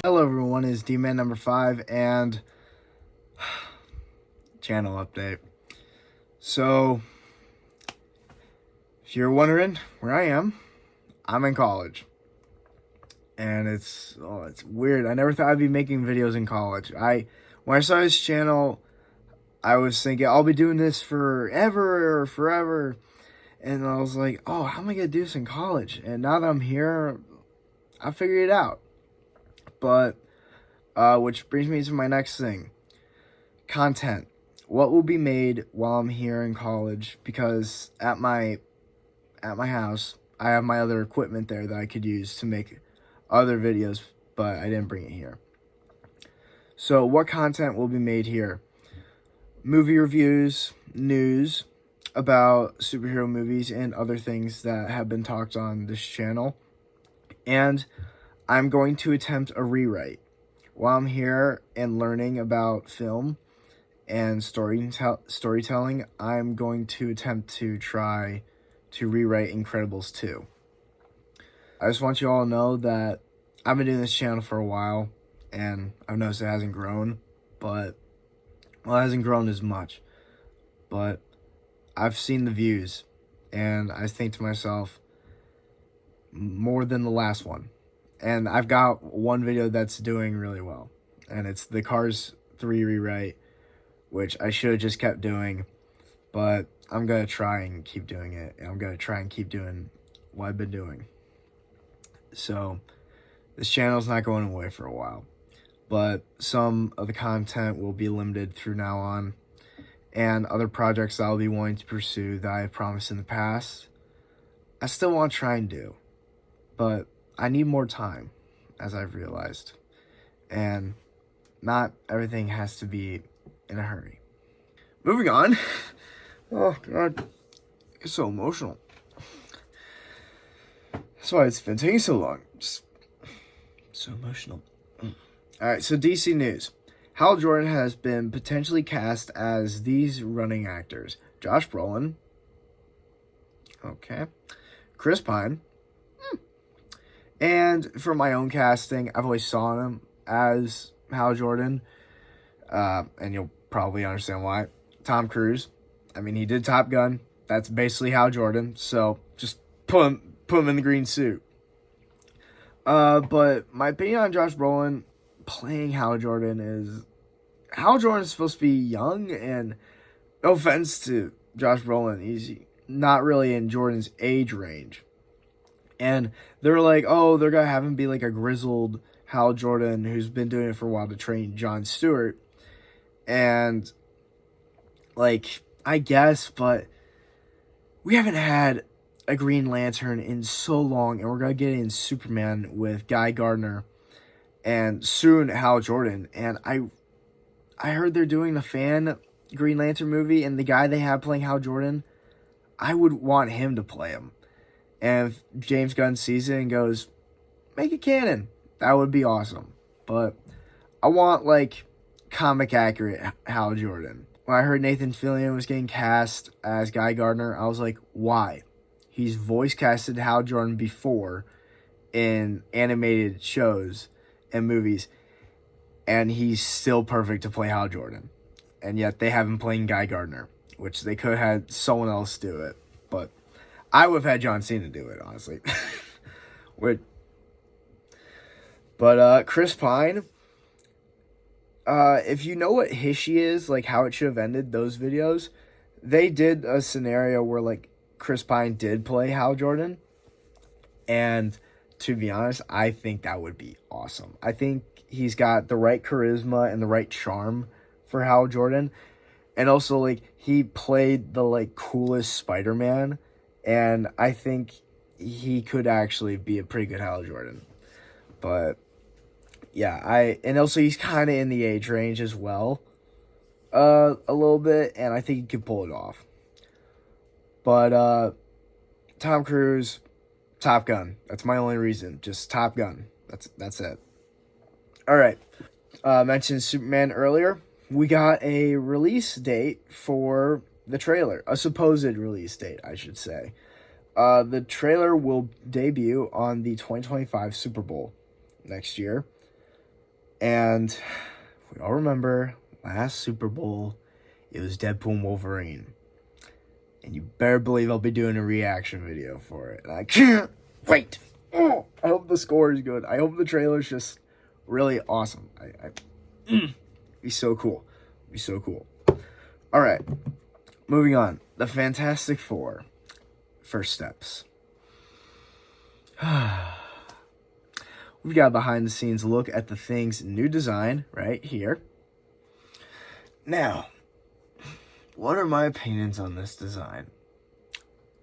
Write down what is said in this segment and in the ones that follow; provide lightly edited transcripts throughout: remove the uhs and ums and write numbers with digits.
Hello everyone, it's Dman number 5 and channel update. So, if you're wondering where I am, I'm in college. And it's weird. I never thought I'd be making videos in college. When I saw this channel, I was thinking I'll be doing this forever. And I was like, oh, how am I going to do this in college? And now that I'm here, I figured it out. But which brings me to my next thing. Content. What will be made while I'm here in college, because at my house, I have my other equipment there that I could use to make other videos, but I didn't bring it here. So what content will be made here? Movie reviews, news about superhero movies and other things that have been talked on this channel. And I'm going to attempt a rewrite. While I'm here and learning about film and storytelling, I'm going to attempt to try to rewrite Incredibles 2. I just want you all to know that I've been doing this channel for a while, and I've noticed it hasn't grown, it hasn't grown as much, but I've seen the views, and I think to myself, more than the last one. And I've got one video that's doing really well, and it's the Cars 3 rewrite, which I should have just kept doing, but I'm going to try and keep doing it, and I'm going to try and keep doing what I've been doing. So, this channel's not going away for a while, but some of the content will be limited through now on, and other projects I'll be wanting to pursue that I've promised in the past, I still want to try and do, but I need more time, as I've realized, and not everything has to be in a hurry. Moving on. Oh, God. It's so emotional. That's why it's been taking so long. Just so emotional. Alright, so DC News. Hal Jordan has been potentially cast as these running actors. Josh Brolin. Okay. Chris Pine. And for my own casting, I've always saw him as Hal Jordan. And you'll probably understand why. Tom Cruise. I mean, he did Top Gun. That's basically Hal Jordan. So just put him in the green suit. But my opinion on Josh Brolin playing Hal Jordan is Hal Jordan is supposed to be young, and no offense to Josh Brolin, he's not really in Jordan's age range. And they're like, oh, they're going to have him be like a grizzled Hal Jordan who's been doing it for a while to train Jon Stewart. And, like, I guess, but we haven't had a Green Lantern in so long, and we're going to get in Superman with Guy Gardner and soon Hal Jordan. And I heard they're doing a fan Green Lantern movie, and the guy they have playing Hal Jordan, I would want him to play him. And if James Gunn sees it and goes, make it canon, that would be awesome. But I want, like, comic accurate Hal Jordan. When I heard Nathan Fillion was getting cast as Guy Gardner, I was like, why? He's voice casted Hal Jordan before in animated shows and movies, and he's still perfect to play Hal Jordan. And yet they have him playing Guy Gardner, which they could have had someone else do it. But I would have had John Cena do it, honestly. But Chris Pine, if you know what Hishy is, like how it should have ended, those videos, they did a scenario where, like, Chris Pine did play Hal Jordan. And to be honest, I think that would be awesome. I think he's got the right charisma and the right charm for Hal Jordan. And also, like, he played the, like, coolest Spider-Man. And I think he could actually be a pretty good Hal Jordan. But yeah, and also he's kind of in the age range as well, a little bit, and I think he could pull it off. But Tom Cruise, Top Gun. That's my only reason. Just Top Gun. That's it. All right. Mentioned Superman earlier. We got a release date for the trailer, a supposed release date, I should say. The trailer will debut on the 2025 Super Bowl next year. And we all remember last Super Bowl, it was Deadpool and Wolverine. And you better believe I'll be doing a reaction video for it. And I can't wait. Oh, I hope the score is good. I hope the trailer's just really awesome. Be so cool. Be so cool. All right. Moving on. The Fantastic Four. First steps. We've got a behind the scenes look at the Thing's new design right here. Now, what are my opinions on this design?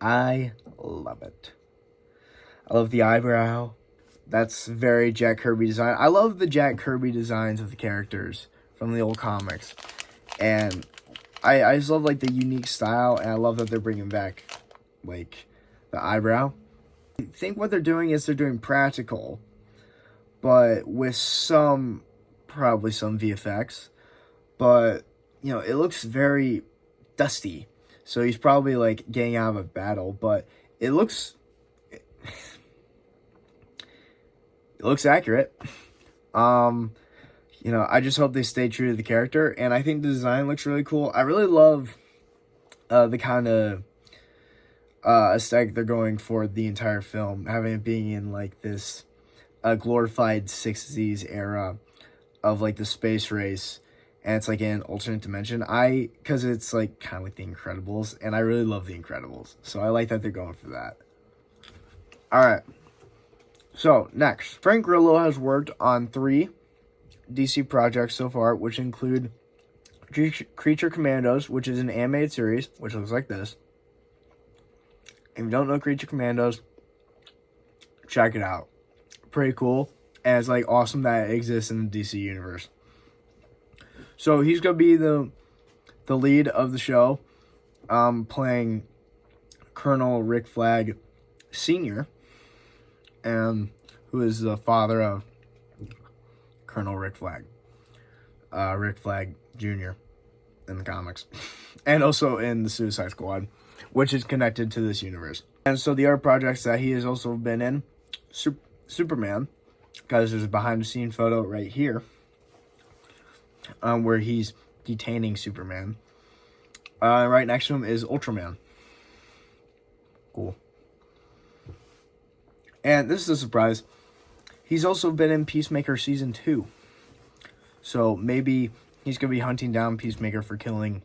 I love it. I love the eyebrow. That's very Jack Kirby design. I love the Jack Kirby designs of the characters from the old comics. And I just love, like, the unique style, and I love that they're bringing back, like, the eyebrow. I think what they're doing is they're doing practical, but with probably some VFX. But, you know, it looks very dusty. So he's probably, like, getting out of a battle, but it looks accurate. You know, I just hope they stay true to the character, and I think the design looks really cool. I really love the kind of aesthetic they're going for the entire film, having it being in, like, this glorified 60s era of, like, the space race, and it's, like, in an alternate dimension. Because it's, like, kind of like The Incredibles, and I really love The Incredibles, so I like that they're going for that. Alright, so, next. Frank Grillo has worked on 3 DC projects so far, which include Creature Commandos, which is an animated series, which looks like this. If you don't know Creature Commandos, check it out. Pretty cool, and it's, like, awesome that it exists in the DC universe. So he's gonna be the lead of the show, playing Colonel Rick Flag Sr., and who is the father of Colonel Rick Flag. Rick Flag Jr. in the comics. And also in the Suicide Squad, which is connected to this universe. And so the other projects that he has also been in, Superman, because there's a behind-the-scenes photo right here, where he's detaining Superman. Right next to him is Ultraman. Cool. And this is a surprise. He's also been in Peacemaker Season 2. So maybe he's going to be hunting down Peacemaker for killing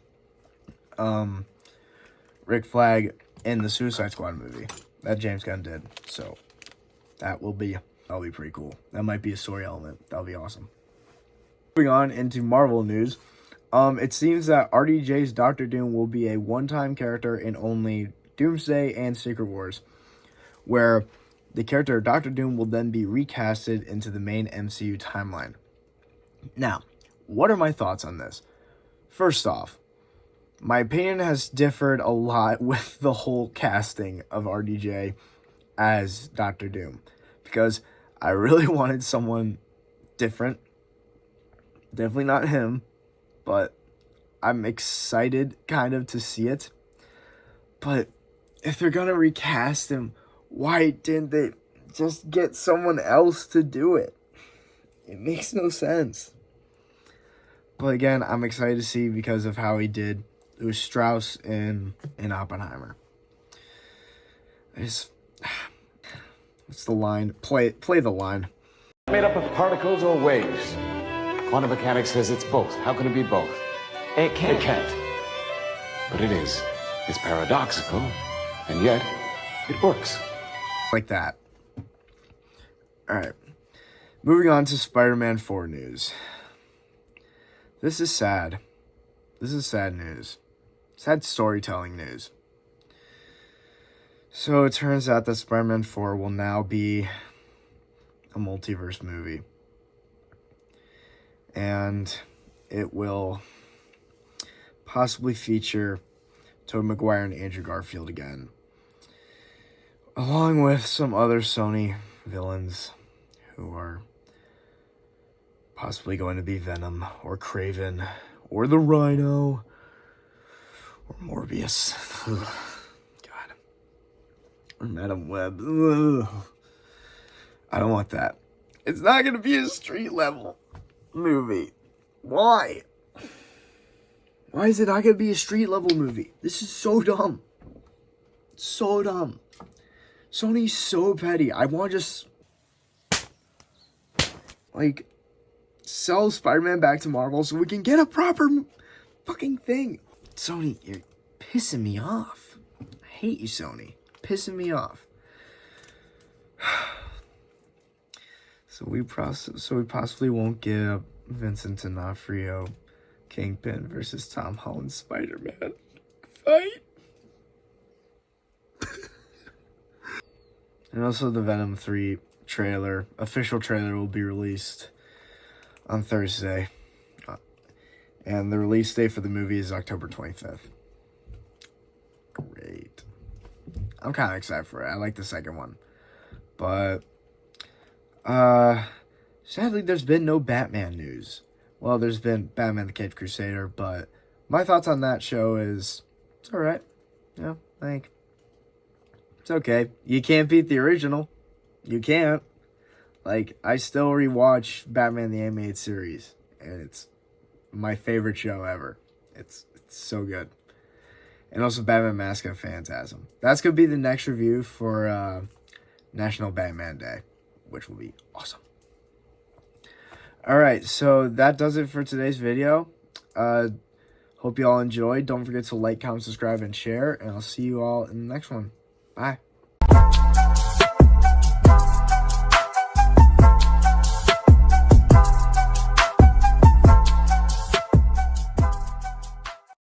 Rick Flag in the Suicide Squad movie that James Gunn did. So that'll be pretty cool. That might be a story element. That'll be awesome. Moving on into Marvel news. It seems that RDJ's Doctor Doom will be a one-time character in only Doomsday and Secret Wars, where the character Doctor Doom will then be recasted into the main MCU timeline. Now, what are my thoughts on this? First off, my opinion has differed a lot with the whole casting of RDJ as Doctor Doom, because I really wanted someone different. Definitely not him, but I'm excited kind of to see it. But if they're gonna recast him, why didn't they just get someone else to do it? It makes no sense. But again, I'm excited to see because of how he did. It was Strauss in Oppenheimer. What's the line? Play the line. Made up of particles or waves? Quantum mechanics says it's both. How can it be both? It can't. It can't. But it is. It's paradoxical, and yet it works. Like that. Alright. Moving on to Spider-Man 4 news. This is sad. This is sad news. Sad storytelling news. So it turns out that Spider-Man 4 will now be a multiverse movie. And it will possibly feature Tobey Maguire and Andrew Garfield again, along with some other Sony villains who are possibly going to be Venom or Kraven or the Rhino or Morbius. Ugh. God. Or Madam Web. Ugh. I don't want that. It's not going to be a street level. movie. Why? Why is it not gonna be a street level movie? This is so dumb. So dumb. Sony's so petty. I want to just like sell Spider-Man back to Marvel so we can get a proper fucking thing. Sony, you're pissing me off. I hate you, Sony. Pissing me off. So we possibly won't get Vincent D'Onofrio Kingpin versus Tom Holland Spider-Man fight. And also the Venom 3 trailer, official trailer, will be released on Thursday. And the release date for the movie is October 25th. Great. I'm kind of excited for it. I like the second one. But, sadly, there's been no Batman news. Well, there's been Batman the Caped Crusader, but my thoughts on that show is, it's alright. Yeah, like, it's okay. You can't beat the original. You can't. Like, I still rewatch Batman the Animated Series, and it's my favorite show ever. It's so good. And also Batman Mask of Phantasm. That's going to be the next review for National Batman Day, which will be awesome. Alright, so that does it for today's video. Hope you all enjoyed. Don't forget to like, comment, subscribe, and share. And I'll see you all in the next one. Bye.